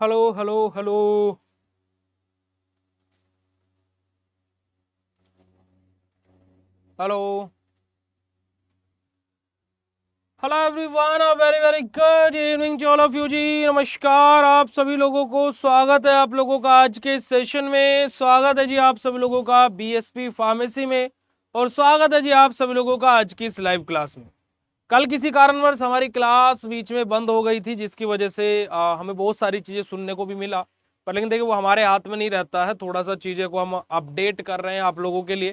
Hello hello hello hello hello everyone, a very very good evening to all of you ji. नमस्कार आप सभी लोगों को, स्वागत है आप लोगों का आज के सेशन में। स्वागत है जी आप सभी लोगों का बीएसपी फार्मेसी में, और स्वागत है जी आप सभी लोगों का आज की इस लाइव क्लास में। कल किसी कारणवश हमारी क्लास बीच में बंद हो गई थी, जिसकी वजह से हमें बहुत सारी चीज़ें सुनने को भी मिला। पर लेकिन देखिए, वो हमारे हाथ में नहीं रहता है। थोड़ा सा चीज़ें को हम अपडेट कर रहे हैं आप लोगों के लिए,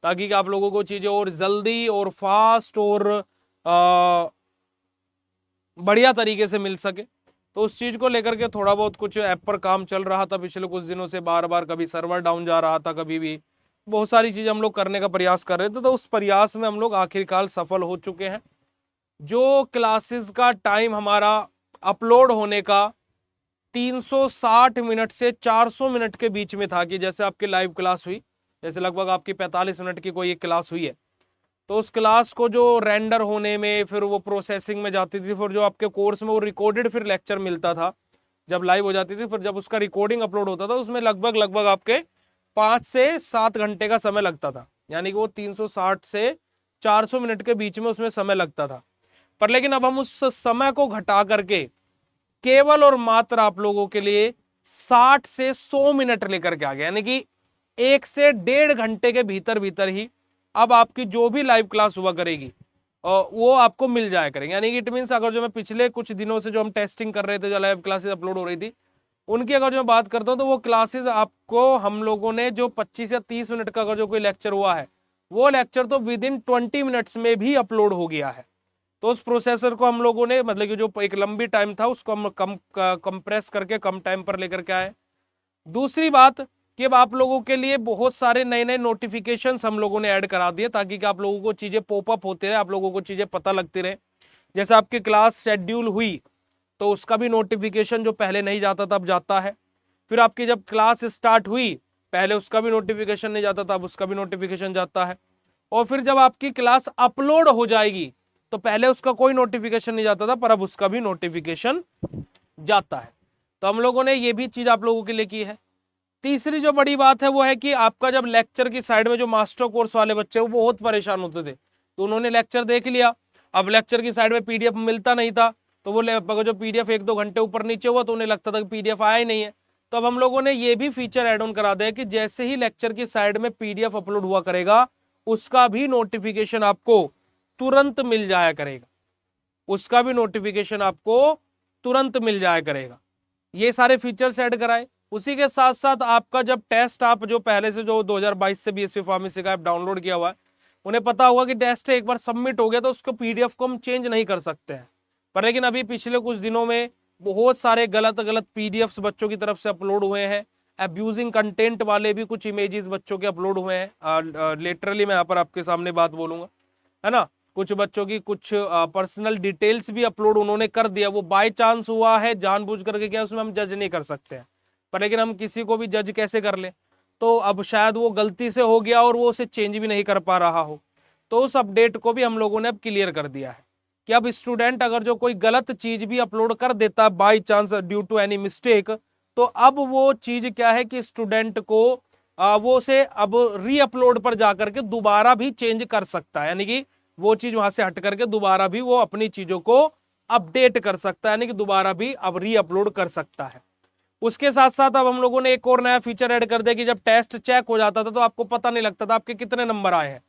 ताकि आप लोगों को चीज़ें और जल्दी और फास्ट और बढ़िया तरीके से मिल सके। तो उस चीज़ को लेकर के थोड़ा बहुत कुछ ऐप पर काम चल रहा था पिछले कुछ दिनों से। बार बार कभी सर्वर डाउन जा रहा था, कभी भी बहुत सारी चीज़ें हम लोग करने का प्रयास कर रहे थे। तो उस प्रयास में हम लोग आखिरकार सफल हो चुके हैं। जो क्लासेस का टाइम हमारा अपलोड होने का 360 मिनट से 400 मिनट के बीच में था, कि जैसे आपकी लाइव क्लास हुई, जैसे लगभग आपकी 45 मिनट की कोई एक क्लास हुई है, तो उस क्लास को जो रेंडर होने में, फिर वो प्रोसेसिंग में जाती थी, फिर जो आपके कोर्स में वो रिकॉर्डेड फिर लेक्चर मिलता था जब लाइव हो जाती थी, फिर जब उसका रिकॉर्डिंग अपलोड होता था, उसमें लगभग लगभग आपके 5 से 7 घंटे का समय लगता था। यानी कि वो 360 से 400 मिनट के बीच में उसमें समय लगता था। पर लेकिन अब हम उस समय को घटा करके केवल और मात्र आप लोगों के लिए 60 से 100 मिनट लेकर के आ गए। यानी कि 1 से 1.5 घंटे के भीतर भीतर ही अब आपकी जो भी लाइव क्लास हुआ करेगी वो आपको मिल जाया करेंगे। यानी कि इट मीन्स, अगर जो मैं पिछले कुछ दिनों से जो हम टेस्टिंग कर रहे थे, जो लाइव क्लासेस अपलोड हो रही थी, उनकी अगर जो मैं बात करता हूं, तो वो क्लासेस आपको हम लोगों ने जो 25 या 30 मिनट का अगर जो कोई लेक्चर हुआ है, वो लेक्चर तो विद इन 20 मिनट्स में भी अपलोड हो गया है। तो उस प्रोसेसर को हम लोगों ने, मतलब कि जो एक लंबी टाइम था, उसको हम कंप्रेस करके कम टाइम पर लेकर के आए। दूसरी बात कि अब आप लोगों के लिए बहुत सारे नए नए नोटिफिकेशंस हम लोगों ने ऐड करा दिए, ताकि कि आप लोगों को चीजें पॉपअप होते रहे, आप लोगों को चीजें पता लगती रहे। जैसे आपकी क्लास शेड्यूल हुई, तो उसका भी नोटिफिकेशन जो पहले नहीं जाता था अब जाता है। फिर आपकी जब क्लास स्टार्ट हुई, पहले उसका भी नोटिफिकेशन नहीं जाता था, अब उसका भी नोटिफिकेशन जाता है। और फिर जब आपकी क्लास अपलोड हो जाएगी, तो पहले उसका कोई नोटिफिकेशन नहीं जाता था, पर अब उसका भी नोटिफिकेशन जाता है। तो हम लोगों ने ये भी चीज आप लोगों के लिए की है। तीसरी जो बड़ी बात है वो है कि आपका जब लेक्चर की साइड में जो मास्टर कोर्स वाले बच्चे वो बहुत परेशान होते थे, तो उन्होंने लेक्चर देख लिया। अब लेक्चर की साइड में पीडीएफ मिलता नहीं था, तो वो अगर जो पीडीएफ 1-2 घंटे ऊपर नीचे हुआ, तो उन्हें लगता था कि पीडीएफ आया ही नहीं है। तो अब हम लोगों ने ये भी फीचर ऐड ऑन करा दिया कि जैसे ही लेक्चर की साइड में पीडीएफ अपलोड हुआ करेगा, उसका भी नोटिफिकेशन आपको तुरंत मिल जाया करेगा। उसका भी नोटिफिकेशन आपको तुरंत मिल जाया करेगा। ये सारे फीचर्स ऐड कराए। उसी के साथ साथ आपका जब टेस्ट, आप जो पहले से जो 2022 से बीएससी फार्मेसी का ऐप डाउनलोड किया हुआ है, उन्हें पता होगा कि टेस्ट एक बार सबमिट हो गया तो उसको पीडीएफ को हम चेंज नहीं कर सकते हैं। पर लेकिन अभी पिछले कुछ दिनों में बहुत सारे गलत गलत पीडीएफ्स बच्चों की तरफ से अपलोड हुए हैं। अब्यूजिंग कंटेंट वाले भी कुछ इमेजेस बच्चों के अपलोड हुए हैं। लिटरली मैं यहाँ पर आपके सामने बात बोलूंगा, है ना। कुछ बच्चों की कुछ पर्सनल डिटेल्स भी अपलोड उन्होंने कर दिया। वो बाय चांस हुआ है, जानबूझ करके क्या, उसमें हम जज नहीं कर सकते हैं। पर लेकिन हम किसी को भी जज कैसे कर ले। तो अब शायद वो गलती से हो गया और वो उसे चेंज भी नहीं कर पा रहा हो, तो उस अपडेट को भी हम लोगों ने अब क्लियर कर दिया है कि अब स्टूडेंट अगर जो कोई गलत चीज भी अपलोड कर देता by chance due to any mistake, तो अब वो चीज क्या है कि स्टूडेंट को वो उसे अब री अपलोड पर जाकर के दोबारा भी चेंज कर सकता है। यानी कि वो चीज वहां से हट करके दोबारा भी वो अपनी चीजों को अपडेट कर सकता है, यानी कि दोबारा भी अब री अपलोड कर सकता है। उसके साथ साथ अब हम लोगों ने एक और नया फीचर ऐड कर दिया कि जब टेस्ट चेक हो जाता था तो आपको पता नहीं लगता था आपके कितने नंबर आए हैं।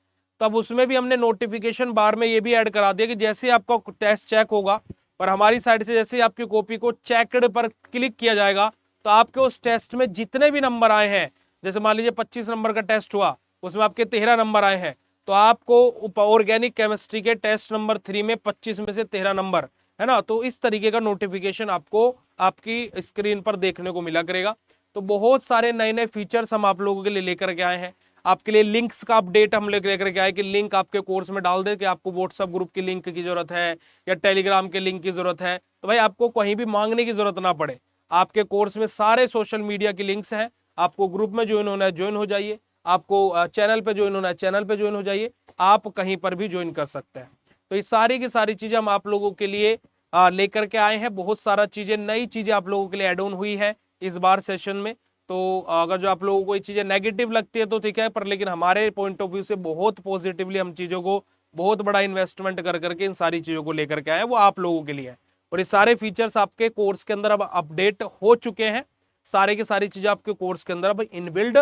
तो अब उसमें भी हमने नोटिफिकेशन बार में ये भी ऐड करा दिया कि जैसे आपका टेस्ट चेक होगा, और हमारी साइड से जैसे आपकी कॉपी को चेकड पर क्लिक किया जाएगा, तो आपके उस टेस्ट में जितने भी नंबर आए हैं, जैसे मान लीजिए 25 नंबर का टेस्ट हुआ, उसमें आपके 13 नंबर आए हैं, तो आपको ऑर्गेनिक केमिस्ट्री के टेस्ट नंबर 3 में 25 में से 13 नंबर, है ना। तो इस तरीके का नोटिफिकेशन आपको आपकी स्क्रीन पर देखने को मिला करेगा। तो बहुत सारे नए नए फीचर्स हम आप लोगों के लिए लेकर के आए हैं। आपके लिए लिंक्स का अपडेट हम लेकर के आए कि लिंक आपके कोर्स में डाल दे कि आपको व्हाट्सएप ग्रुप की लिंक की जरूरत है या टेलीग्राम के लिंक की जरूरत है, तो भाई आपको कहीं भी मांगने की जरूरत ना पड़े। आपके कोर्स में सारे सोशल मीडिया की लिंक्स हैं। आपको ग्रुप में ज्वाइन होना है ज्वाइन हो जाइए, आपको चैनल पे ज्वाइन होना है चैनल पे ज्वाइन हो जाइए, आप कहीं पर भी ज्वाइन कर सकते हैं। तो ये सारी की सारी चीजें हम आप लोगों के लिए लेकर के आए हैं। बहुत सारा चीजें, नई चीजें आप लोगों के लिए एड ऑन हुई है इस बार सेशन में। तो अगर जो आप लोगों को ये चीजें नेगेटिव लगती है तो ठीक है, पर लेकिन हमारे पॉइंट ऑफ व्यू से बहुत पॉजिटिवली हम चीजों को, बहुत बड़ा इन्वेस्टमेंट कर करके इन सारी चीजों को लेकर के आए, वो आप लोगों के लिए है। और ये सारे फीचर्स आपके कोर्स के अंदर अब अपडेट हो चुके हैं, सारे की सारी चीजें आपके कोर्स के अंदर अब इनबिल्ड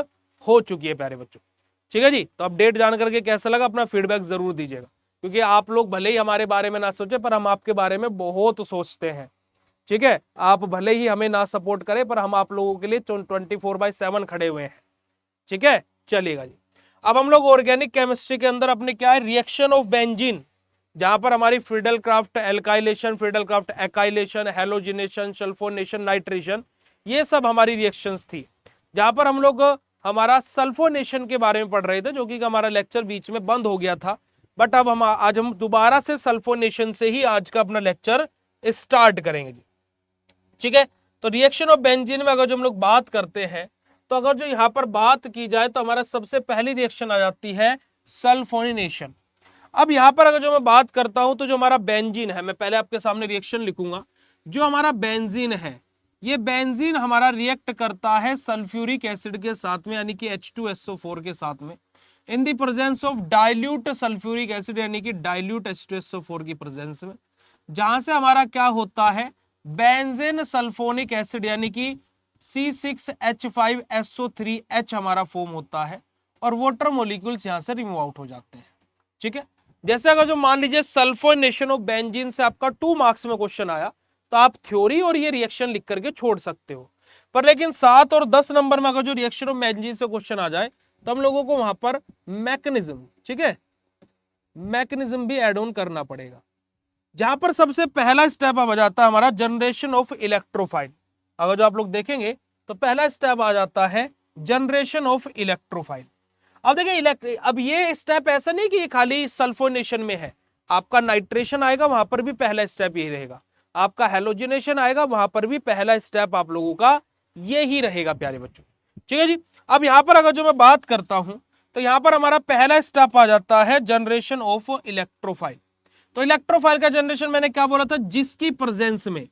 हो चुकी है प्यारे बच्चों। ठीक है जी, तो अपडेट जान करके कैसा लगा, अपना फीडबैक जरूर दीजिएगा, क्योंकि आप लोग भले ही हमारे बारे में ना सोचे पर हम आपके बारे में बहुत सोचते हैं। ठीक है, आप भले ही हमें ना सपोर्ट करें पर हम आप लोगों के लिए 24/7 खड़े हुए हैं। ठीक है, चलिएगा जी। अब हम लोग ऑर्गेनिक केमिस्ट्री के अंदर अपने क्या है, रिएक्शन ऑफ बेंजीन, जहां पर हमारी Friedel-Crafts alkylation, Friedel-Crafts एकाइलेशन, halogenation, sulphonation, nitration, ये सब हमारी रिएक्शंस थी। जहां पर हम लोग हमारा सल्फोनेशन के बारे में पढ़ रहे थे, जो कि हमारा लेक्चर बीच में बंद हो गया था। बट अब आज हम दोबारा से सल्फोनेशन से ही आज का अपना लेक्चर स्टार्ट करेंगे जी। ठीक है, तो रिएक्शन ऑफ बेंजीन में अगर जो हम लोग बात करते हैं, तो अगर जो यहाँ पर बात की जाए तो हमारा सबसे पहली रिएक्शन आ जाती है सल्फोनेशन। अब यहाँ पर अगर जो मैं बात करता हूं तो जो हमारा बेंजीन है, मैं पहले आपके सामने रिएक्शन लिखूंगा। जो हमारा बेंजीन है, ये बेंजीन हमारा रिएक्ट करता है सल्फ्यूरिक एसिड के साथ में, यानी कि H2SO4 के साथ में, in the presence of dilute sulphuric acid, यानी कि डाइल्यूट H2SO4 की प्रेजेंस में, जहां से हमारा क्या होता है, बेंजीन सल्फोनिक एसिड यानी कि C6H5SO3H हमारा फॉर्म होता है, और वाटर मॉलिक्यूल्स यहां से रिमूव आउट हो जाते हैं। ठीक है, जैसे अगर जो मान लीजिए सल्फोनेशन ऑफ बेंजीन से आपका 2 मार्क्स में क्वेश्चन आया, तो आप थ्योरी और ये रिएक्शन लिख करके छोड़ सकते हो। पर लेकिन 7 और 10 नंबर में अगर जो रिएक्शन ऑफ बेंजीन से क्वेश्चन आ जाए, तो हम लोगों को वहां पर मैकेनिज्म, ठीक है, मैकेनिज्म भी एड ऑन करना पड़ेगा। जहां पर सबसे पहला स्टेप आ जाता है हमारा जनरेशन ऑफ इलेक्ट्रोफाइल। अगर जो आप लोग देखेंगे तो पहला स्टेप आ जाता है जनरेशन ऑफ इलेक्ट्रोफाइल। अब देखिए, अब ये स्टेप ऐसा नहीं कि ये खाली सल्फोनेशन में है, आपका नाइट्रेशन आएगा वहां पर भी पहला स्टेप यही रहेगा, आपका हेलोजिनेशन आएगा वहां पर भी पहला स्टेप आप लोगों का ये ही रहेगा प्यारे बच्चों। ठीक है जी, अब यहां पर अगर जो मैं बात करता हूं, तो यहां पर हमारा पहला स्टेप आ जाता है जनरेशन ऑफ इलेक्ट्रोफाइल। तो इलेक्ट्रोफाइल का जनरेशन मैंने क्या बोला था, जिसकी प्रेजेंस में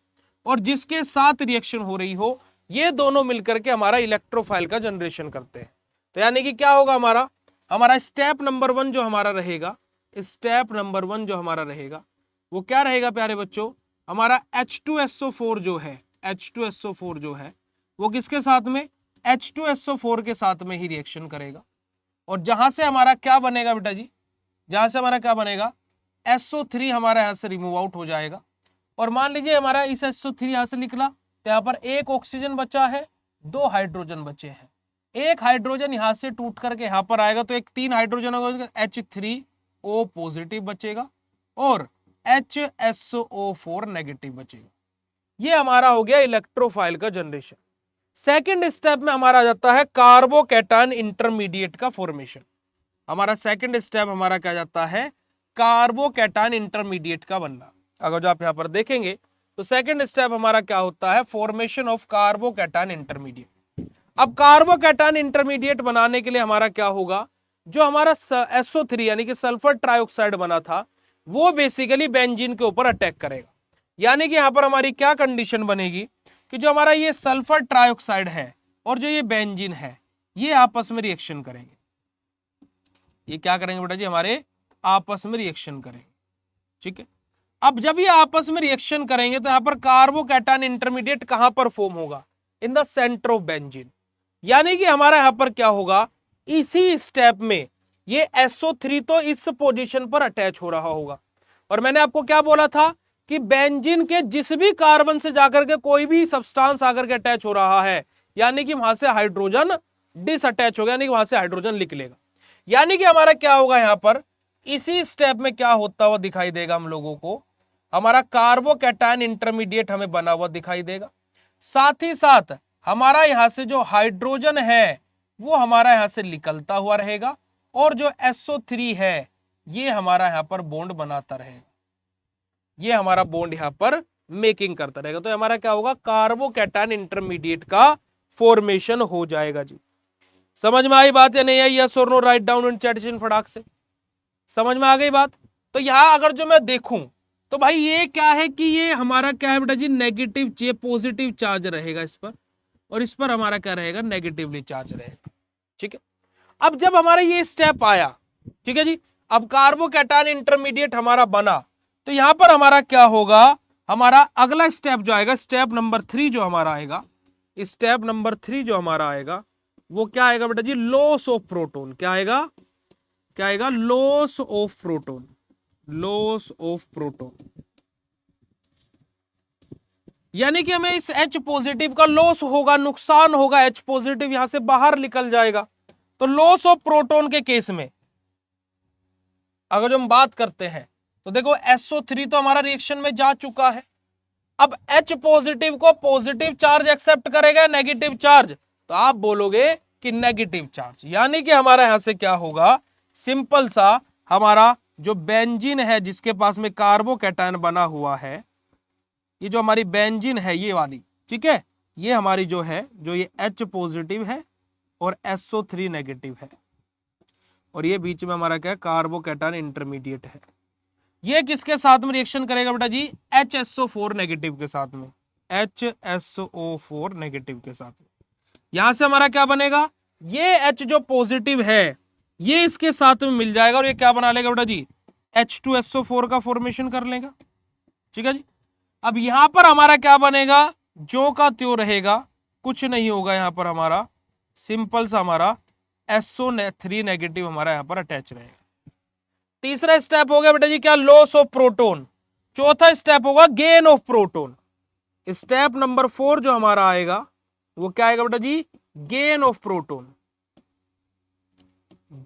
और जिसके साथ रिएक्शन हो रही हो, ये दोनों मिलकर के हमारा इलेक्ट्रोफाइल का जनरेशन करते हैं। तो यानी कि क्या होगा, हमारा स्टेप नंबर 1 जो हमारा रहेगा, स्टेप नंबर 1 जो हमारा रहेगा वो क्या रहेगा प्यारे बच्चों, हमारा H2SO4 जो है, H2SO4 जो है वो किसके साथ में, H2SO4 के साथ में ही रिएक्शन करेगा। और जहां से हमारा क्या बनेगा बेटा जी, जहां से हमारा क्या बनेगा, SO3 हमारा यहां से रिमूव आउट हो जाएगा। और मान लीजिए हमारा इस SO3 यहां से निकला, तो यहां पर एक ऑक्सीजन बचा है, 2 हाइड्रोजन बचे हैं, एक हाइड्रोजन यहां से टूट करके यहां पर आएगा, तो एक 3 हाइड्रोजन होगा, H3O पॉजिटिव बचेगा और HSO4 नेगेटिव बचेगा। ये हमारा हो गया इलेक्ट्रोफाइल का जनरेशन। सेकेंड स्टेप में हमारा आ जाता है कार्बोकैटायन इंटरमीडिएट का फॉर्मेशन। हमारा सेकेंड स्टेप हमारा क्या जाता है, कार्बोकैटायन इंटरमीडिएट का बनना। अगर जो आप यहां पर देखेंगे तो सेकेंड स्टेप हमारा क्या होता है, फॉर्मेशन ऑफ कार्बोकैटायन इंटरमीडिएट। अब कार्बोकैटायन इंटरमीडिएट बनाने के लिए हमारा क्या होगा, जो हमारा SO3 यानी कि सल्फर ट्राइऑक्साइड बना था, वो बेसिकली बेंजीन के ऊपर अटैक करेगा। यानी कि यहां पर हमारी क्या कंडीशन बनेगी कि जो हमारा ये सल्फर ट्राइऑक्साइड है और जो ये बेंजीन है, ये आपस में रिएक्शन करेंगे। ये क्या करेंगे बेटा जी, हमारे आपस में रिएक्शन करेंगे। ठीक है, अब जब ये आपस में रिएक्शन करेंगे तो यहां पर कार्बोकैटायन इंटरमीडिएट कहां पर फॉर्म होगा, in the centre of benzene. यानी कि हमारा यहां पर क्या होगा, इसी स्टेप में ये SO3 तो इस पोजीशन पर अटैच हो रहा होगा। और मैंने आपको क्या बोला था कि बेंजीन के जिस भी कार्बन से जाकर के कोई भी सब्सटेंस आकर के अटैच हो रहा है, यानी कि वहां से हाइड्रोजन डिसअटैच होगा, यानी कि वहां से हाइड्रोजन निकलेगा। यानी कि हमारा क्या होगा, यहां पर इसी स्टेप में क्या होता हुआ दिखाई देगा हम लोगों को, हमारा कार्बोकैटायन इंटरमीडिएट हमें बना हुआ दिखाई देगा। साथ ही साथ हमारा यहां से जो हाइड्रोजन है वो हमारा यहां से निकलता हुआ रहेगा, और जो SO3 है ये हमारा यहां पर बॉन्ड बनाता रहेगा, ये हमारा बॉन्ड यहां पर मेकिंग करता रहेगा। तो हमारा क्या होगा, कार्बोकैटायन इंटरमीडिएट का फॉर्मेशन हो जाएगा जी। समझ में आई बात या नहीं आई, यस और no, write down in chat फटाक से। समझ में आ गई बात। तो यहां अगर जो मैं देखूं तो भाई ये क्या है कि ये हमारा क्या है बेटा जी, नेगेटिव, ये पॉजिटिव चार्ज रहेगा इस पर, और इस पर हमारा क्या रहेगा, नेगेटिवली चार्ज रहेगा। ठीक है, अब जब हमारा ये स्टेप आया, ठीक है जी, अब कार्बोकैटायन इंटरमीडिएट हमारा बना, तो यहां पर हमारा क्या होगा, हमारा अगला स्टेप जो आएगा, स्टेप नंबर 3 जो हमारा आएगा, स्टेप नंबर 3 जो हमारा आएगा, वो क्या आएगा बेटा जी, लॉस ऑफ प्रोटॉन। क्या आएगा, क्या आएगा, loss of proton, loss of proton. यानी कि हमें इस H पॉजिटिव का लॉस होगा, नुकसान होगा, H पॉजिटिव यहां से बाहर निकल जाएगा। तो लॉस ऑफ प्रोटॉन के केस में अगर जो हम बात करते हैं, तो देखो SO3 तो हमारा रिएक्शन में जा चुका है। अब H पॉजिटिव को पॉजिटिव चार्ज एक्सेप्ट करेगा, नेगेटिव चार्ज, तो आप बोलोगे कि नेगेटिव चार्ज। यानी कि हमारा यहां से क्या होगा, सिंपल सा, हमारा जो बेंजीन है जिसके पास में कार्बोकैटायन बना हुआ है, ये जो हमारी बेंजीन है ये वाली, ठीक है, ये हमारी जो है, जो ये H पॉजिटिव है और SO3 नेगेटिव है, और ये बीच में हमारा क्या है, कार्बोकैटायन इंटरमीडिएट है। ये किसके साथ में रिएक्शन करेगा बेटा जी, HSO4 नेगेटिव के साथ में, HSO4 नेगेटिव के साथ में। यहां से हमारा क्या बनेगा, ये H जो पॉजिटिव है ये इसके साथ में मिल जाएगा, और ये क्या बना लेगा बेटा जी, H2SO4 का फॉर्मेशन कर लेगा। ठीक है जी, अब यहां पर हमारा क्या बनेगा, जो का त्यों रहेगा, कुछ नहीं होगा, यहां पर हमारा सिंपल सा हमारा SO3 नेगेटिव हमारा यहां पर अटैच रहेगा। तीसरा स्टेप हो गया बेटा जी क्या, लॉस ऑफ प्रोटॉन। चौथा स्टेप होगा gain of proton. Step number 4 जो हमारा आएगा वो क्या आएगा बेटा जी, gain of proton,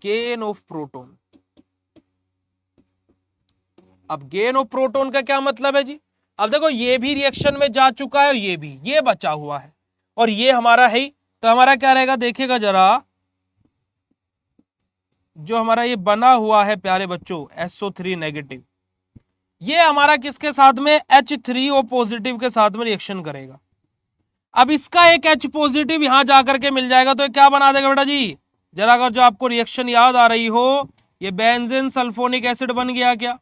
gain of proton. अब गेन ऑफ प्रोटॉन का क्या मतलब है जी, अब देखो ये भी रिएक्शन में जा चुका है और ये भी, ये बचा हुआ है और ये हमारा है ही, तो हमारा क्या रहेगा, देखिएगा जरा, जो हमारा ये बना हुआ है प्यारे बच्चों SO3 नेगेटिव, ये हमारा किसके साथ में, H3O पॉजिटिव के साथ में रिएक्शन करेगा। अब इसका एक H पॉजिटिव यहां जाकर के मिल जाएगा, तो ये क्या बना देगा बेटा जी, जरा अगर जो आपको रिएक्शन याद आ रही हो, ये बेंजीन सल्फोनिक एसिड बन गया क्या,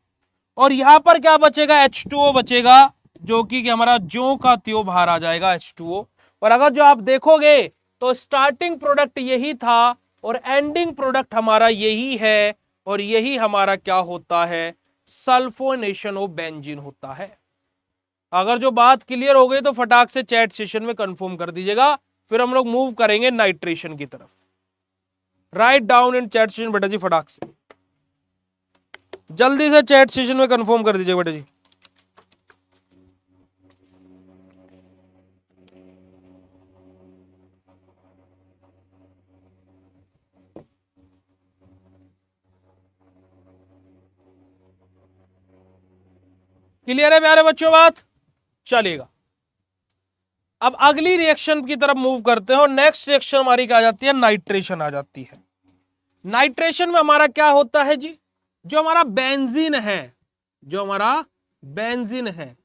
और यहां पर क्या बचेगा, H2O बचेगा, जो कि हमारा ज्यों का त्यों बाहर आ जाएगा H2O। और अगर जो आप देखोगे तो स्टार्टिंग प्रोडक्ट यही था और एंडिंग प्रोडक्ट हमारा यही है, और यही हमारा क्या होता है, सल्फोनेशन ऑफ बेंजीन होता है। अगर जो बात क्लियर हो गई तो फटाक से चैट सेशन में कंफर्म कर दीजिएगा, फिर हम लोग मूव करेंगे नाइट्रेशन की तरफ। Right down in chat session बेटा जी, फटाक से जल्दी से चैट सेशन में कंफर्म कर दीजिए बेटा जी। क्लियर है प्यारे बच्चों बात, चलेगा। अब अगली रिएक्शन की तरफ मूव करते हैं, और नेक्स्ट रिएक्शन हमारी क्या आ जाती है, नाइट्रेशन आ जाती है। नाइट्रेशन में हमारा क्या होता है जी, जो हमारा बेंजीन है, जो हमारा बेंजीन है,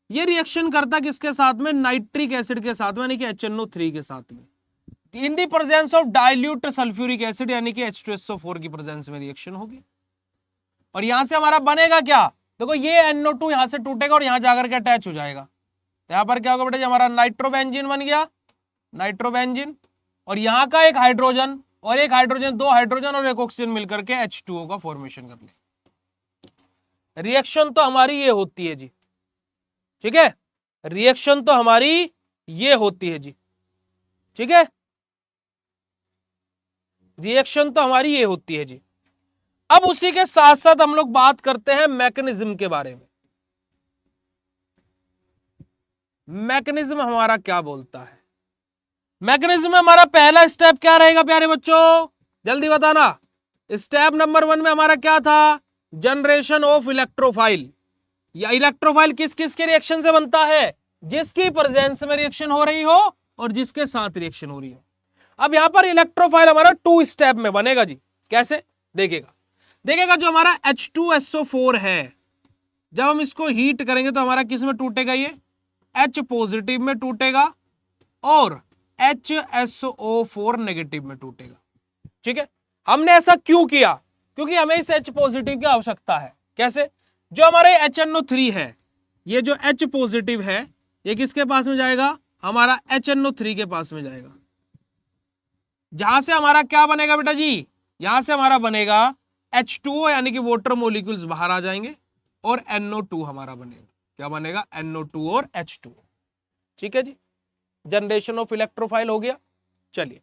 ये रिएक्शन करता किसके साथ में, नाइट्रिक एसिड के साथ में, यानी कि HNO3 के साथ में, in the presence of dilute sulphuric acid, यानी कि H2SO4 की प्रेजेंस में रिएक्शन होगी। और यहां से हमारा बनेगा क्या, देखो ये NO2 यहां से टूटेगा और यहां जाकर के अटैच हो जाएगा, तो यहां पर क्या होगा बेटा जी, हमारा नाइट्रोबेंजीन बन गया, नाइट्रोबेंजीन, और यहां का एक हाइड्रोजन और एक हाइड्रोजन, दो हाइड्रोजन और एक ऑक्सीजन मिलकर के H2O का फॉर्मेशन कर ले। रिएक्शन तो हमारी ये होती है जी, ठीक है, रिएक्शन तो हमारी ये होती है जी, ठीक है, रिएक्शन तो हमारी ये होती है जी। अब उसी के साथ साथ हम लोग बात करते हैं मैकेनिज्म के बारे में। मैकेनिज्म हमारा क्या बोलता है, मैकेनिज्म में हमारा पहला स्टेप क्या रहेगा प्यारे बच्चों, जल्दी बताना। स्टेप नंबर 1 में हमारा क्या था, जनरेशन ऑफ इलेक्ट्रोफाइल। या इलेक्ट्रोफाइल किस किस के रिएक्शन से बनता है, जिसकी प्रेजेंस में रिएक्शन हो रही हो और जिसके साथ रिएक्शन हो रही हो। अब यहां पर इलेक्ट्रोफाइल हमारा 2 स्टेप में बनेगा जी, कैसे, देखिएगा, देखिएगा जो हमारा H2SO4 है, जब हम इसको हीट करेंगे तो हमारा किस में टूटेगा, ये H पॉजिटिव में टूटेगा और HSO4 नेगेटिव में टूटेगा। ठीक है, हमने ऐसा क्यों किया, क्योंकि हमें इस H पॉजिटिव की आवश्यकता है। कैसे, जो हमारे HNO3 है, ये जो H पॉजिटिव है, ये किसके पास में जाएगा? हमारा HNO3 के पास में जाएगा। जहां से हमारा क्या बनेगा बेटा जी? यहां से हमारा बनेगा H2O, यानी कि वाटर मोलिक्यूल्स बाहर आ जाएंगे और NO2 हमारा बनेगा। क्या बनेगा? NO2 और H2O। ठीक है जी, जनरेशन ऑफ इलेक्ट्रोफाइल हो गया। चलिए,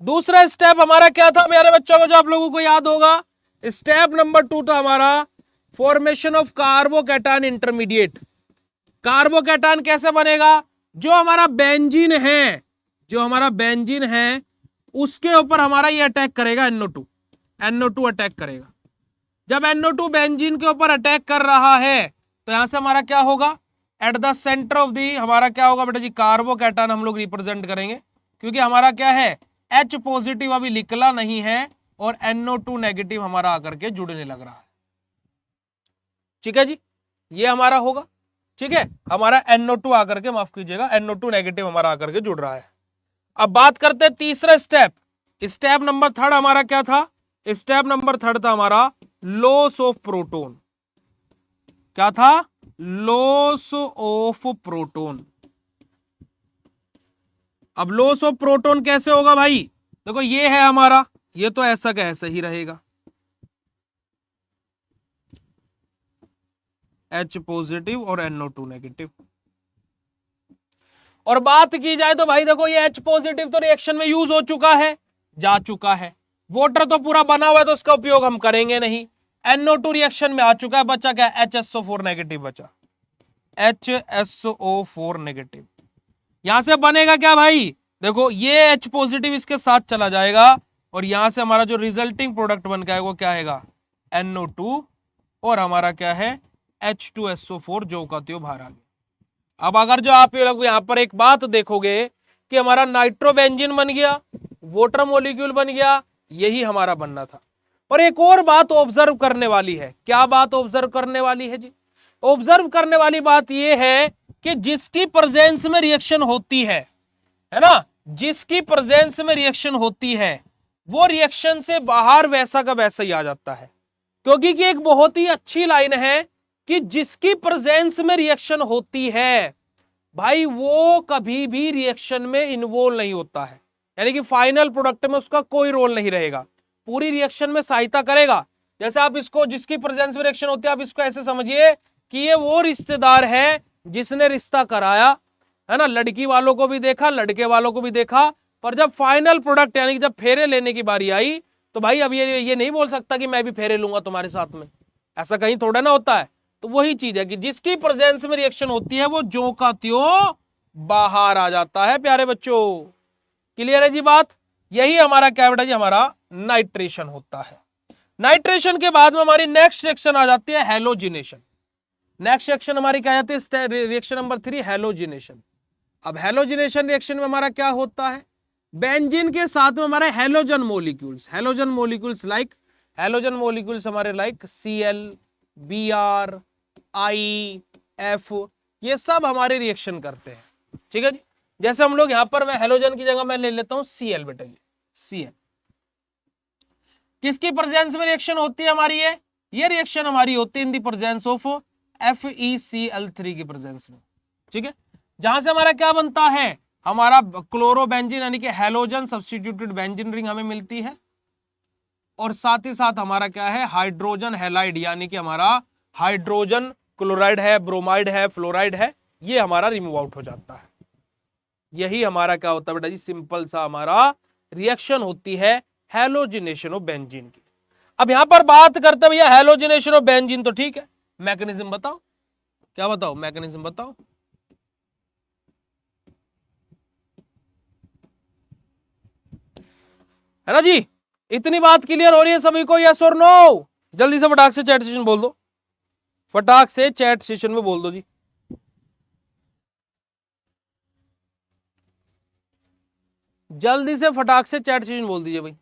दूसरा स्टेप हमारा क्या था मेरे बच्चों को, जो आप लोगों को याद होगा? स्टेप नंबर 2 था हमारा formation of carbocation intermediate. Carbocation कैसे बनेगा? जो हमारा बेंजीन है, जो हमारा बेंजीन है, उसके ऊपर हमारा ये अटैक करेगा NO2। NO2 अटैक करेगा। जब NO2 बेंजीन के ऊपर अटैक कर रहा है तो यहां से हमारा क्या होगा? At the centre of the हमारा क्या होगा बेटा जी? कार्बोकैटायन हम लोग रिप्रेजेंट करेंगे, क्योंकि हमारा क्या है? H पॉजिटिव अभी निकला नहीं है और NO2 नेगेटिव हमारा आकर के जुड़ने लग रहा है। ठीक है जी, ये हमारा होगा। ठीक है, हमारा NO2 आकर के, माफ कीजिएगा, NO2 नेगेटिव हमारा आकर के जुड़ रहा है। अब बात करते हैं तीसरा स्टेप। स्टेप नंबर 3 हमारा क्या था? स्टेप नंबर 3 था हमारा लॉस ऑफ प्रोटोन। क्या था? Loss of proton. अब लॉस ऑफ प्रोटोन कैसे होगा भाई? देखो ये है हमारा, ये तो ऐसा का ऐसा ही रहेगा, H पॉजिटिव और NO2 नेगेटिव। और बात की जाए तो भाई देखो, ये H पॉजिटिव तो रिएक्शन में यूज हो चुका है, जा चुका है। वाटर तो पूरा बना हुआ है, तो उसका उपयोग हम करेंगे नहीं। NO2 रिएक्शन में आ चुका है, बचा क्या? HSO4 नेगेटिव बचा, HSO4 नेगेटिव। यहां से बनेगा क्या भाई? देखो ये H पॉजिटिव इसके साथ चला जाएगा और यहां से हमारा जो रिजल्टिंग प्रोडक्ट बन गया है वो क्या है? NO2 और हमारा क्या है? H2SO4 जो का त्यों बाहर आ गया। अब अगर जो आप लोग यहां पर एक बात देखोगे कि हमारा नाइट्रोबेंजीन बन गया, वाटर मॉलिक्यूल बन गया, यही हमारा बनना था। और एक और बात ऑब्जर्व करने वाली है। क्या बात ऑब्जर्व करने वाली है जी? ऑब्जर्व करने वाली बात यह है कि जिसकी प्रेजेंस में रिएक्शन होती है ना, जिसकी प्रेजेंस में रिएक्शन होती है, वो रिएक्शन से बाहर वैसा का वैसा ही आ जाता है। क्योंकि कि एक बहुत ही अच्छी लाइन है कि जिसकी प्रेजेंस में रिएक्शन होती है भाई, वो कभी भी रिएक्शन में इन्वॉल्व नहीं होता है, यानी कि फाइनल प्रोडक्ट में उसका कोई रोल नहीं रहेगा, पूरी रिएक्शन में सहायता करेगा। जैसे आप इसको, जिसकी प्रेजेंस में रिएक्शन होती है, आप इसको ऐसे समझिए कि ये वो रिश्तेदार है जिसने रिश्ता कराया है ना, लड़की वालों को भी देखा, लड़के वालों को भी देखा, पर जब फाइनल प्रोडक्ट यानी कि जब फेरे लेने की बारी आई तो भाई अब ये नहीं बोल सकता कि मैं भी फेरे लूंगा तुम्हारे साथ में, ऐसा कहीं थोड़ा ना होता है। तो वही चीज है कि जिसकी प्रेजेंस में रिएक्शन होती है वो ज्यों का त्यों बाहर आ जाता है प्यारे बच्चों। क्लियर है जी बात? यही हमारा क्या बेटा जी? हमारा नाइट्रेशन होता है। नाइट्रेशन के बाद में हमारी नेक्स्ट रिएक्शन आ जाती है हेलोजिनेशन। नेक्स्ट रिएक्शन हमारी क्या आती है? Reaction number 3 halogenation. अब हेलोजिनेशन रिएक्शन में हमारा क्या होता है? बेंजीन के साथ में हमारे halogen molecules, halogen molecules like, halogen molecules हमारे like Cl, Br, I, F, ये सब हमारे रिएक्शन करते हैं। ठीक है जी, जैसे हम लोग यहां पर, मैं हेलोजन की जगह मैं ले लेता हूं Cl बेटा जी, Cl। किसकी प्रेजेंस में रिएक्शन होती है हमारी? ये रिएक्शन हमारी होती है इन दी प्रेजेंस ऑफ FeCl3 की प्रेजेंस में। ठीक है, जहां से हमारा क्या बनता है? हमारा क्लोरोबेंजीन यानी कि हेलोजन सब्स्टिट्यूटेड बेंजीन रिंग हमें मिलती है, और साथ ही साथ हमारा क्या है? हाइड्रोजन हैलाइड, यानी कि हमारा हाइड्रोजन क्लोराइड है, ब्रोमाइड है, फ्लोराइड है, ये हमारा रिमूव आउट हो जाता है। यही हमारा क्या होता है बेटा जी? सिंपल सा हमारा रिएक्शन होती है हेलोजिनेशन ऑफ बेंजीन की। अब यहां पर बात करते हैं भैया हेलोजिनेशन ऑफ बेंजीन, तो ठीक है, मैकेनिज्म बताओ, क्या बताओ? मैकेनिज्म बताओ। है ना जी? इतनी बात क्लियर हो रही है सभी को? यस और नो? जल्दी से फटाक से चैट सेशन बोल दो, फटाक से चैट सेशन में बोल दो जी। जल्दी से फटाक से चैट सेशन बोल दीजिए भाई।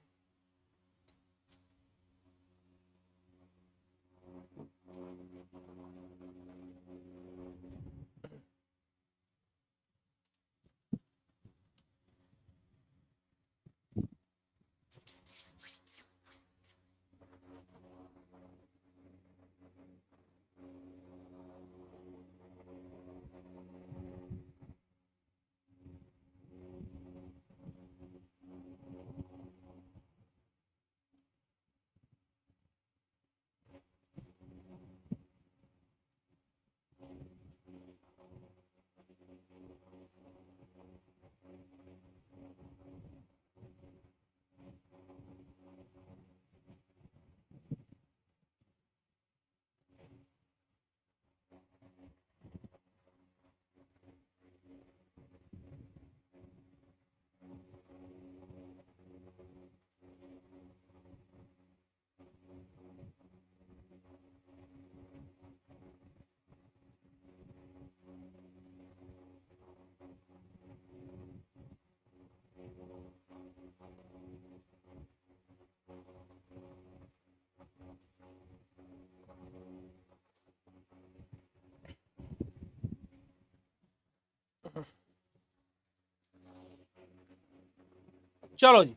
चलो जी,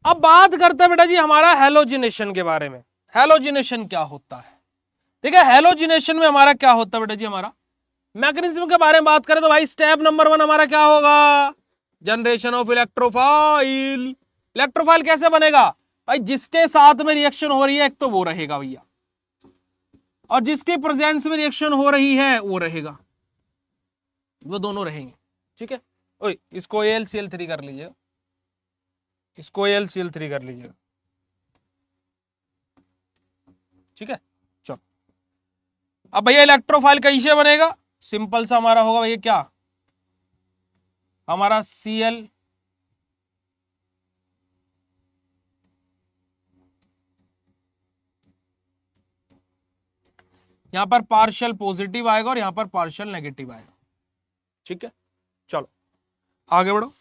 अब बात करते हैं बेटा जी हमारा हैलोजिनेशन के बारे में। हैलोजिनेशन क्या होता है? ठीक है, हैलोजिनेशन में हमारा क्या होता है बेटा जी, हमारा मैकेनिज्म के बारे में बात करें तो भाई स्टेप नंबर 1 हमारा क्या होगा? Generation of electrophile. इलेक्ट्रोफाइल कैसे बनेगा भाई? जिसके साथ में रिएक्शन हो रही है एक तो वो रहेगा भैया, और जिसके प्रेजेंस में रिएक्शन हो रही है वो रहेगा, वो दोनों रहेंगे। ठीक है, ओए इसको AlCl3 कर लीजिएगा, इसको AlCl3 कर लीजिएगा। ठीक है, चलो अब भैया इलेक्ट्रोफाइल कैसे बनेगा? सिंपल सा हमारा होगा भैया क्या, हमारा Cl यहां पर पार्शियल पॉजिटिव आएगा और यहां पर पार्शियल नेगेटिव आएगा। ठीक है, चलो आगे बढ़ो।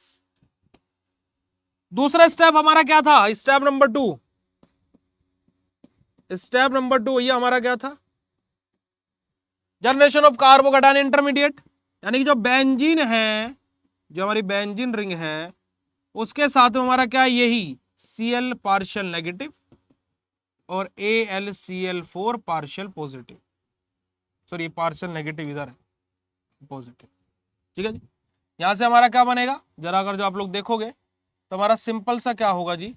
दूसरा स्टेप हमारा क्या था? Step number 2। स्टेप नंबर 2 ये हमारा क्या था? जनरेशन ऑफ कार्बोकैटायन इंटरमीडिएट, यानी कि जो बेंजीन है, जो हमारी बेंजीन रिंग है उसके साथ में हमारा क्या है, यही Cl पार्शियल नेगेटिव और AlCl4 partial positive, sorry partial negative इधर है, पॉजिटिव। ठीक है जी, यहां से हमारा क्या बनेगा जरा, अगर जो आप लोग देखोगे तो हमारा सिंपल सा क्या होगा जी,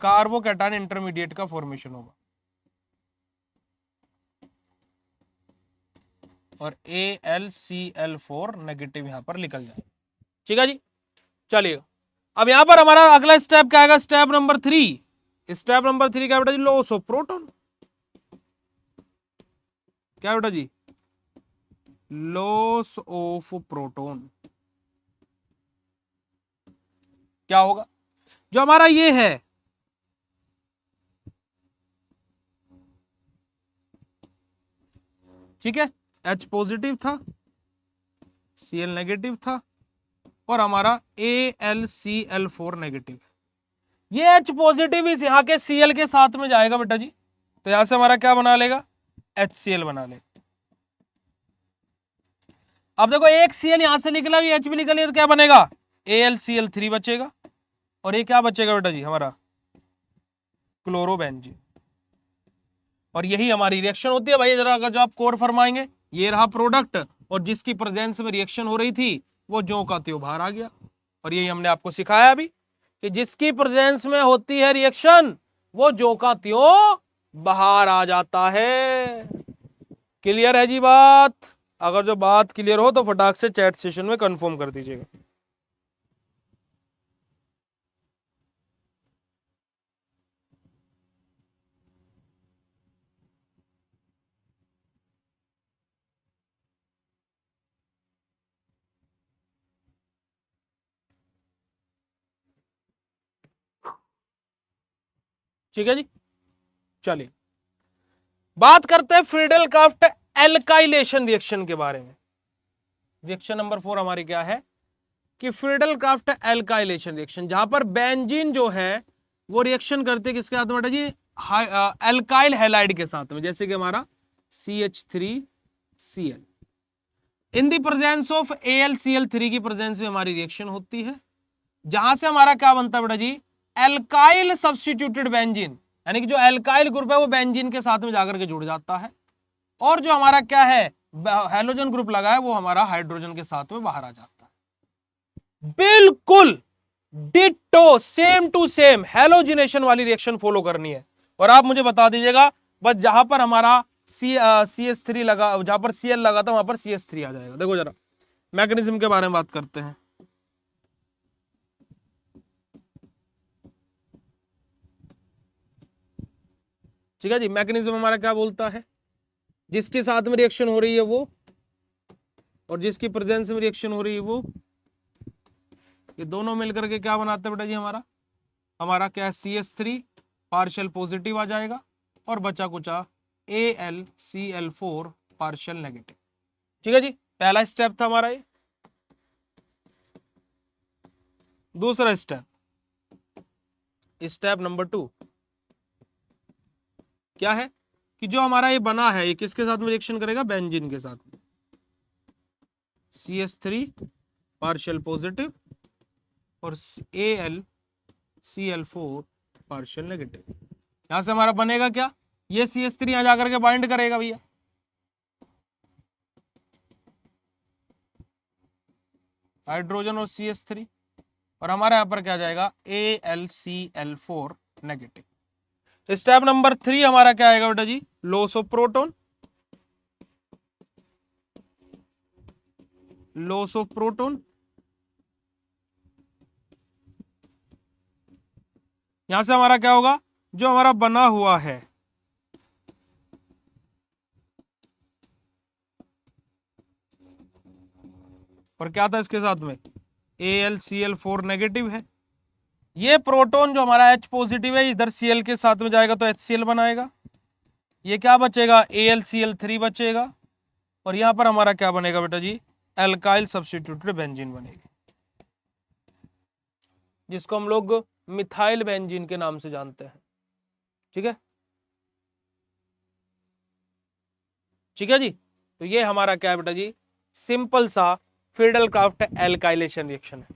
कार्बोकैटायन इंटरमीडिएट का फॉर्मेशन होगा और AlCl4 नेगेटिव यहां पर निकल जाए। ठीक है जी, चलिए अब यहां पर हमारा अगला स्टेप क्या आएगा? Step number 3। स्टेप नंबर 3 क्या बेटा जी? Loss of proton. क्या बेटा जी? Loss of proton. क्या होगा? जो हमारा ये है, ठीक है, H पॉजिटिव था, Cl नेगेटिव था और हमारा AlCl4 नेगेटिव। ये H पॉजिटिव इस यहाँ के Cl के साथ में जाएगा बेटा जी, तो यहां से हमारा क्या बना लेगा? HCl बना लेगा। अब देखो एक Cl यहां से निकला, ये H भी निकल गया, तो क्या बनेगा? AlCl3 बचेगा और ये क्या बचेगा बेटा जी? हमारा क्लोरोबेंजीन। और यही हमारी रिएक्शन होती है भाई। जरा अगर जो आप कोर फरमाएंगे, ये रहा प्रोडक्ट और जिसकी प्रेजेंस में रिएक्शन हो रही थी वो ज्यों का त्यों बाहर आ गया। और यही हमने आपको सिखाया अभी कि जिसकी प्रेजेंस में होती है रिएक्शन वो ज्यों का त्यों बाहर आ जाता है। क्लियर है जी बात? अगर जो बात क्लियर हो तो फटाक से चैट सेशन में कंफर्म कर दीजिएगा। ठीक है जी, चलिए बात करते हैं फ्रीडल क्राफ्ट एल्काइलेशन रिएक्शन के बारे में। रिएक्शन नंबर 4 हमारी क्या है कि फ्रीडल क्राफ्ट एल्काइलेशन रिएक्शन, जहां पर बेंजीन जो है वो रिएक्शन करते हैं किसके साथ में बेटा जी? एल्काइल हैलाइड के साथ में, जैसे कि हमारा CH3Cl। In the presence of AlCl3 की प्रेजेंस में हमारी रिएक्शन होती है, जहां से हमारा क्या बनता है बेटा जी? एल्काइल सब्स्टिट्यूटेड बेंजीन, यानी कि जो एल्काइल ग्रुप है वो बेंजीन के साथ में जाकर के जुड़ जाता है, और जो हमारा क्या है हैलोजन ग्रुप लगा है वो हमारा हाइड्रोजन के साथ में बाहर आ जाता है। बिल्कुल ditto same to same halogenation वाली रिएक्शन फॉलो करनी है। और आप मुझे बता दीजिएगा बस जहां पर हमारा CH3 लगा, जहां पर Cl लगा था वहां पर CH3 आ जाएगा। देखो जरा मैकेनिज्म के बारे में बात करते हैं। ठीक है जी, मैकेनिज्म हमारा क्या बोलता है? जिसके साथ में रिएक्शन हो रही है वो और जिसकी प्रेजेंस में रिएक्शन हो रही है वो, ये दोनों मिलकर के क्या बनाते हैं बेटा जी? हमारा क्या है? CH3 पार्शियल पॉजिटिव आ जाएगा और बचा कुचा AlCl4 पार्शियल नेगेटिव। ठीक है जी, पहला स्टेप था हमारा ये। दूसरा स्टेप, स्टेप नंबर 2 क्या है कि जो हमारा ये बना है ये किसके साथ में रिएक्शन करेगा? बेंजीन के साथ में। CH3 पार्शियल पॉजिटिव और AlCl4 पार्शियल नेगेटिव। यहां से हमारा बनेगा क्या, ये CH3 यहां जाकर के बाइंड करेगा भैया, हाइड्रोजन और CH3, और हमारे यहां पर क्या जाएगा AlCl4 नेगेटिव। स्टेप नंबर 3 हमारा क्या आएगा बेटा जी, loss of proton, loss of proton. यहां से हमारा क्या होगा, जो हमारा बना हुआ है और क्या था इसके साथ में AlCl4 नेगेटिव है, ये प्रोटॉन जो हमारा H पॉजिटिव है इधर Cl के साथ में जाएगा तो HCl बनाएगा, ये क्या बचेगा AlCl3 बचेगा, और यहां पर हमारा क्या बनेगा बेटा जी, एल्काइल सब्स्टिट्यूटेड बेंजीन बनेगी, जिसको हम लोग मिथाइल बेंजीन के नाम से जानते हैं। ठीक है, ठीक है जी। तो ये हमारा क्या है बेटा जी, सिंपल सा फिडेलक्राफ्ट एल्काइलेशन रिएक्शन है।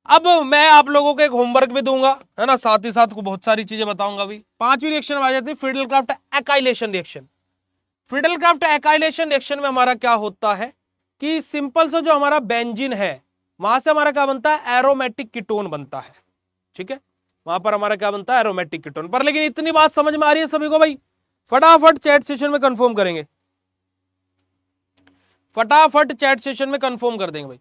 अब मैं आप लोगों को एक होमवर्क भी दूंगा, है ना, साथ ही साथ को बहुत सारी चीजें बताऊंगा भी। पांचवी रिएक्शन आ जाती है फिडेलक्राफ्ट एकाइलेशन रिएक्शन। फिडेलक्राफ्ट एकाइलेशन रिएक्शन में हमारा क्या होता है कि सिंपल सा जो हमारा बेंजीन है वहां से हमारा क्या बनता है, एरोमेटिक कीटोन बनता है। ठीक है, वहां पर हमारा क्या बनता है, एरोमेटिक कीटोन। पर लेकिन इतनी बात समझ में आ रही है सभी को भाई, फटाफट चैट सेशन में कंफर्म करेंगे, फटाफट चैट सेशन में कंफर्म कर देंगे भाई।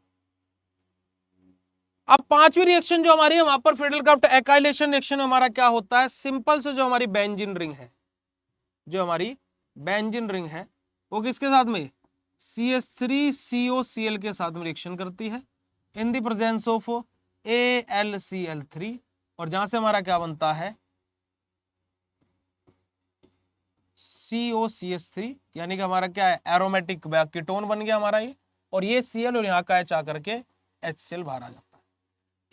अब पांचवी रिएक्शन जो हमारी है वहां पर फिडेलक्राफ्ट एकाइलेशन रिएक्शन में हमारा क्या होता है, सिंपल से जो हमारी बेंजीन रिंग है, जो हमारी बेंजीन रिंग है वो किसके साथ में, CH3COCl के साथ में रिएक्शन करती है in the presence of AlCl3, और जहां से हमारा क्या बनता है COCH3, यानी कि हमारा क्या है, एरोमेटिक कीटोन बन गया हमारा ये, और ये Cl और यहाँ का H आकर के HCl बाहर आ जाता है।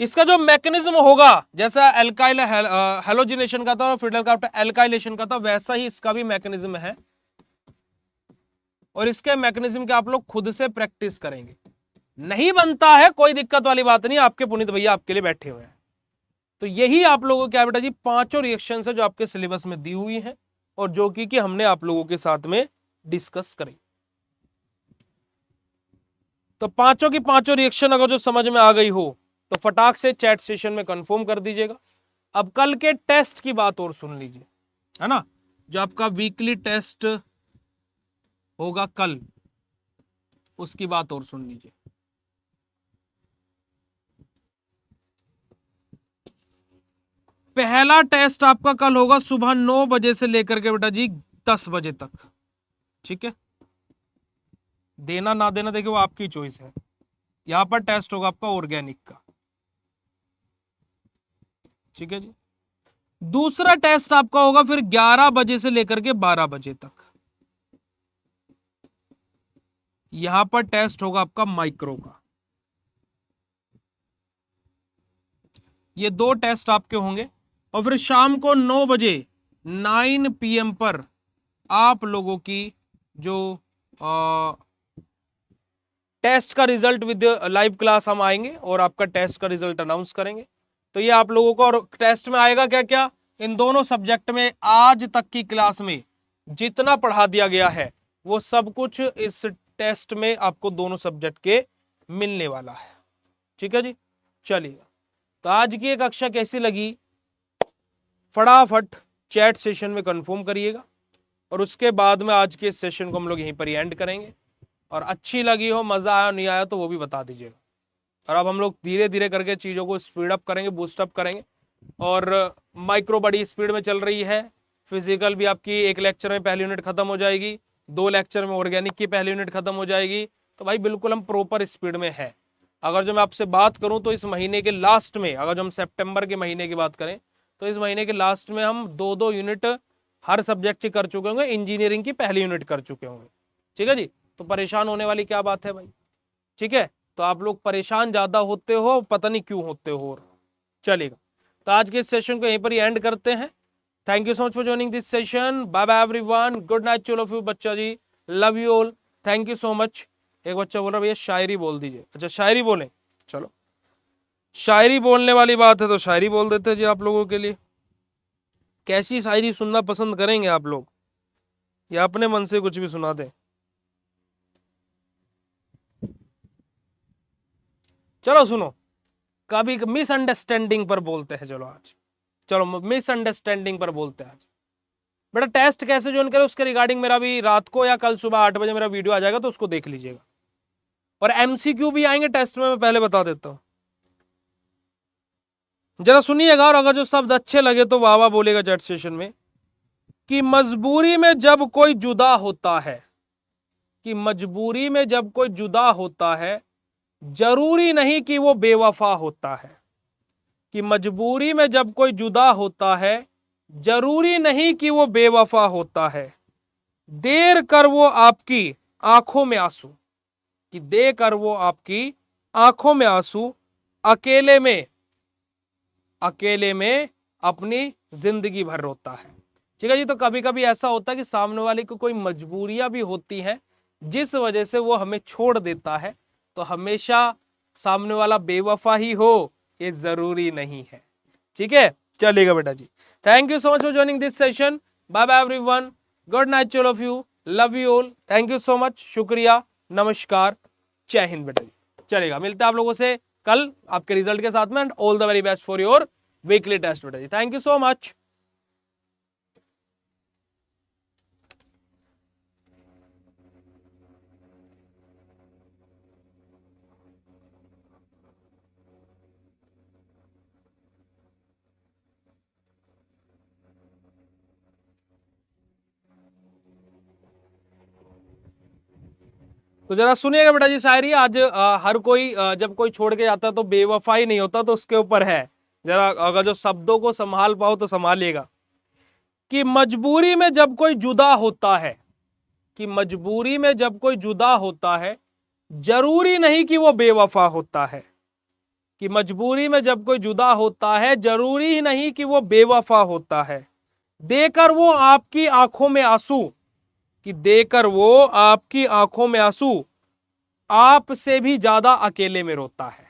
इसका जो मैकेनिज्म होगा, जैसा एल्काइल हेलोजिनेशन का था और फिडेलक्राफ्ट एल्काइलेशन का था, वैसा ही इसका भी मैकेनिज्म है, और इसके मैकेनिज्म के आप लोग खुद से प्रैक्टिस करेंगे। नहीं बनता है कोई दिक्कत वाली बात नहीं, आपके पुनीत भैया आपके लिए बैठे हुए हैं। तो यही आप लोगों को क्या बेटा जी, पांचों रिएक्शन है जो आपके सिलेबस में दी हुई है और जो कि हमने आप लोगों के साथ में डिस्कस करी। तो पांचों की पांचों रिएक्शन अगर जो समझ में आ गई हो तो फटाक से चैट सेशन में कंफर्म कर दीजिएगा। अब कल के टेस्ट की बात और सुन लीजिए, है ना, जो आपका वीकली टेस्ट होगा कल, उसकी बात और सुन लीजिए। पहला टेस्ट आपका कल होगा सुबह 9 बजे से लेकर के बेटा जी 10 बजे तक। ठीक है, देना ना देना देखिए वो आपकी चॉइस है। यहां पर टेस्ट होगा आपका ऑर्गेनिक का। ठीक है जी, दूसरा टेस्ट आपका होगा फिर 11 बजे से लेकर के 12 बजे तक। यहां पर टेस्ट होगा आपका माइक्रो का। ये दो टेस्ट आपके होंगे, और फिर शाम को 9 बजे 9 PM पर आप लोगों की जो टेस्ट का रिजल्ट विद लाइव क्लास हम आएंगे और आपका टेस्ट का रिजल्ट अनाउंस करेंगे। तो ये आप लोगों को, और टेस्ट में आएगा क्या क्या, इन दोनों सब्जेक्ट में आज तक की क्लास में जितना पढ़ा दिया गया है वो सब कुछ इस टेस्ट में आपको दोनों सब्जेक्ट के मिलने वाला है। ठीक है जी, चलिए। तो आज की एक कक्षा कैसी लगी, फटाफट चैट सेशन में कंफर्म करिएगा, और उसके बाद में आज के इस सेशन को हम लोग यहीं पर ही एंड करेंगे। और अच्छी लगी हो, मजा आया नहीं आया तो वो भी बता दीजिएगा। और अब हम लोग धीरे धीरे करके चीज़ों को स्पीड अप करेंगे, बूस्ट अप करेंगे, और माइक्रो बड़ी स्पीड में चल रही है। फिजिकल भी आपकी एक लेक्चर में पहली यूनिट खत्म हो जाएगी, 2 लेक्चर में ऑर्गेनिक की पहली यूनिट खत्म हो जाएगी। तो भाई बिल्कुल हम प्रॉपर स्पीड में है। अगर जो मैं आपसे बात करूं तो इस महीने के लास्ट में, अगर जो हम सितंबर के महीने की बात करें तो इस महीने के लास्ट में हम 2-2 यूनिट हर सब्जेक्ट की कर चुके होंगे, इंजीनियरिंग की पहली यूनिट कर चुके होंगे। ठीक है जी, तो परेशान होने वाली क्या बात है भाई। ठीक है, तो आप लोग परेशान ज्यादा होते हो, पता नहीं क्यों होते हो। चलेगा, तो आज के इस सेशन को यहीं पर ही एंड करते हैं। Thank you so much for joining this session. Bye bye everyone, good night to all of you बच्चा जी, love you all, thank you so much. एक बच्चा बोल रहा भैया शायरी बोल दीजिए, अच्छा शायरी बोले, चलो शायरी बोलने वाली बात है तो शायरी बोल देते जी आप लोगों के लिए। कैसी शायरी सुनना पसंद करेंगे आप लोग, या अपने मन से कुछ भी सुना दें? चलो सुनो, कभी मिसअंडरस्टैंडिंग पर बोलते हैं। चलो आज, चलो मिसअंडरस्टैंडिंग पर बोलते हैं आज। बेटा टेस्ट कैसे ज्वाइन करें उसके रिगार्डिंग मेरा भी रात को या कल सुबह 8 बजे मेरा वीडियो आ जाएगा, तो उसको देख लीजिएगा। और एमसीक्यू भी आएंगे टेस्ट में, मैं पहले बता देता हूं। जरा सुनिएगा, और अगर जो शब्द अच्छे लगे तो वाह वाह बोलेगा चैट सेशन में। कि मजबूरी में जब कोई जुदा होता है, कि मजबूरी में जब कोई जुदा होता है, जरूरी नहीं कि वो बेवफा होता है। कि मजबूरी में जब कोई जुदा होता है, जरूरी नहीं कि वो बेवफा होता है। देर कर वो आपकी आंखों में आंसू, कि दे कर वो आपकी आंखों में आंसू, अकेले में अपनी जिंदगी भर रोता है। ठीक है जी। तो कभी कभी ऐसा होता है कि सामने वाले को कोई मजबूरियां भी होती हैं जिस वजह से वो हमें छोड़ देता है। तो हमेशा सामने वाला बेवफा ही हो ये जरूरी नहीं है। ठीक है, चलिएगा बेटा जी। Thank you so much for joining this session. Bye bye everyone, good night all of you, love you all, thank you so much, शुक्रिया, नमस्कार, जय हिंद बेटा जी। चलेगा, मिलते हैं आप लोगों से कल आपके रिजल्ट के साथ में। And all the very best for your weekly test बेटा जी। Thank you so much. तो जरा सुनिएगा बेटा जी शायरी आज। हर कोई जब कोई छोड़ के जाता है तो बेवफा ही नहीं होता, तो उसके ऊपर है। जरा अगर जो शब्दों को संभाल पाओ तो संभालिएगा। कि मजबूरी में जब कोई जुदा होता है, कि मजबूरी में जब कोई जुदा होता है, जरूरी नहीं कि वो बेवफा होता है। कि मजबूरी में जब कोई जुदा होता है, जरूरी ही नहीं कि वो बेवफा होता है। देकर वो आपकी आंखों में आंसू, कि देकर वो आपकी आंखों में आंसू, आपसे भी ज्यादा अकेले में रोता है।